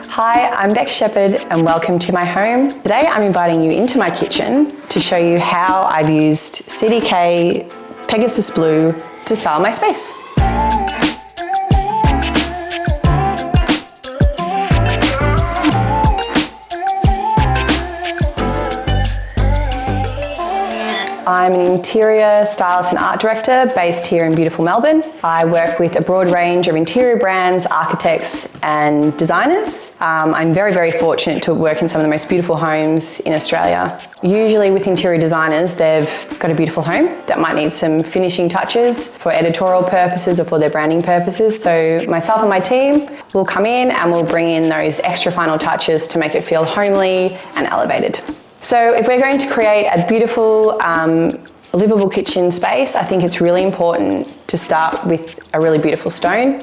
Hi, I'm Bek Sheppard and welcome to my home. Today I'm inviting you into my kitchen to show you how I've used CDK Pegasus Blue to style my space. I'm an interior stylist and art director based here in beautiful Melbourne. I work with a broad range of interior brands, architects and designers. I'm very, very fortunate to work in some of the most beautiful homes in Australia. Usually with interior designers, they've got a beautiful home that might need some finishing touches for editorial purposes or for their branding purposes. So myself and my team will come in and we'll bring in those extra final touches to make it feel homely and elevated. So if we're going to create a beautiful, livable kitchen space, I think it's really important to start with a really beautiful stone.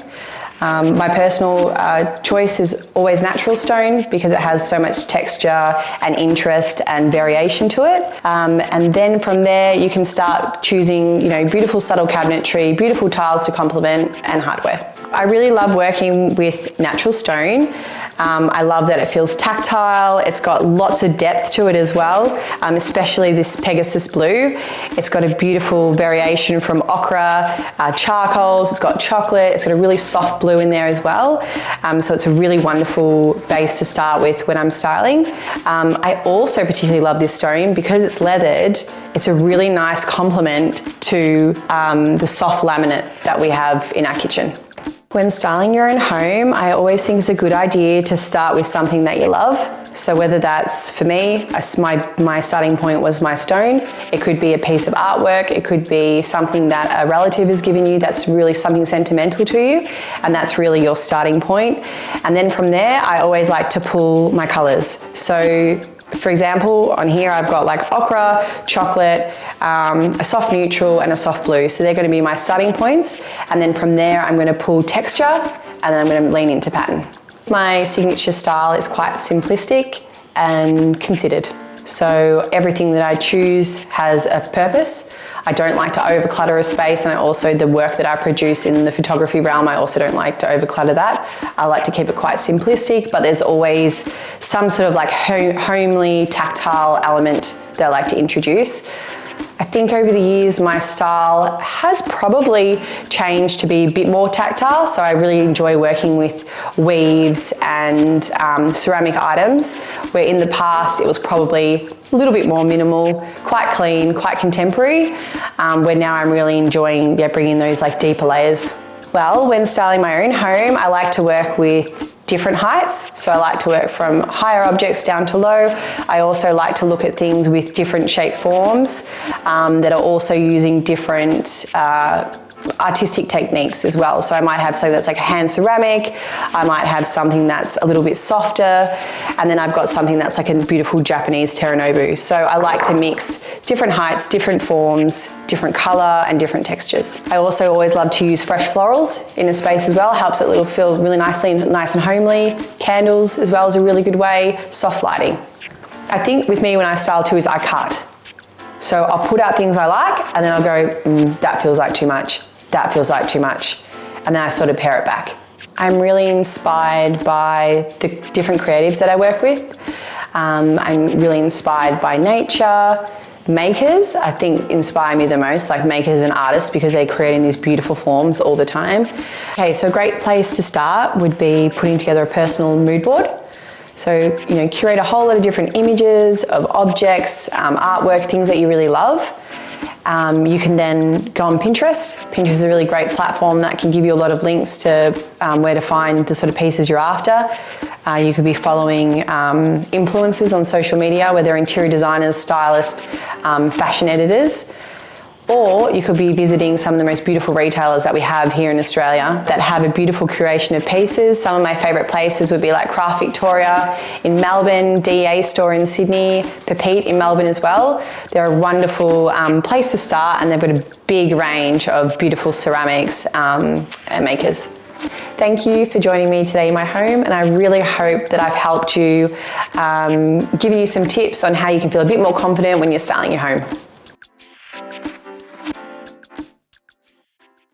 My personal choice is always natural stone because it has so much texture and interest and variation to it. And then from there you can start choosing, beautiful subtle cabinetry, beautiful tiles to complement and hardware. I really love working with natural stone. I love that it feels tactile. It's got lots of depth to it as well, especially this Pegasus Blue. It's got a beautiful variation from ochre, charcoals, it's got chocolate, it's got a really soft blue in there as well. So it's a really wonderful base to start with when I'm styling. I also particularly love this stone because it's leathered. It's a really nice complement to the soft laminate that we have in our kitchen. When styling your own home, I always think it's a good idea to start with something that you love. So whether that's, for me, my starting point was my stone. It could be a piece of artwork. It could be something that a relative has given you that's really something sentimental to you, and that's really your starting point. And then from there, I always like to pull my colors. So for example, on here I've got like ochre, chocolate, a soft neutral and a soft blue. So they're going to be my starting points. And then from there I'm going to pull texture and then I'm going to lean into pattern. My signature style is quite simplistic and considered. So everything that I choose has a purpose. I don't like to overclutter a space, and the work that I produce in the photography realm, I also don't like to overclutter that. I like to keep it quite simplistic, but there's always some sort of like homely, tactile element that I like to introduce. I think over the years my style has probably changed to be a bit more tactile, so I really enjoy working with weaves and ceramic items, where in the past it was probably a little bit more minimal, quite clean, quite contemporary, where now I'm really enjoying bringing those like deeper layers. Well, when styling my own home, I like to work with different heights. So I like to work from higher objects down to low. I also like to look at things with different shape forms that are also using different artistic techniques as well. So I might have something that's like a hand ceramic, I might have something that's a little bit softer, and then I've got something that's like a beautiful Japanese teranobu. So I like to mix different heights, different forms, different color and different textures. I also always love to use fresh florals in a space as well. Helps it feel really nice and homely. Candles as well is a really good way. Soft lighting. I think with me when I style too is I cut. So I'll put out things I like and then I'll go, that feels like too much. That feels like too much. And then I sort of pare it back. I'm really inspired by the different creatives that I work with. I'm really inspired by nature. Makers, I think, inspire me the most, like makers and artists, because they're creating these beautiful forms all the time. Okay, so a great place to start would be putting together a personal mood board. So, curate a whole lot of different images of objects, artwork, things that you really love. You can then go on Pinterest. Pinterest is a really great platform that can give you a lot of links to where to find the sort of pieces you're after. You could be following influencers on social media, whether they're interior designers, stylists, fashion editors. Or you could be visiting some of the most beautiful retailers that we have here in Australia that have a beautiful curation of pieces. Some of my favourite places would be like Craft Victoria in Melbourne, DEA store in Sydney, Pepite in Melbourne as well. They're a wonderful place to start, and they've got a big range of beautiful ceramics and makers. Thank you for joining me today in my home, and I really hope that I've helped you, giving you some tips on how you can feel a bit more confident when you're styling your home.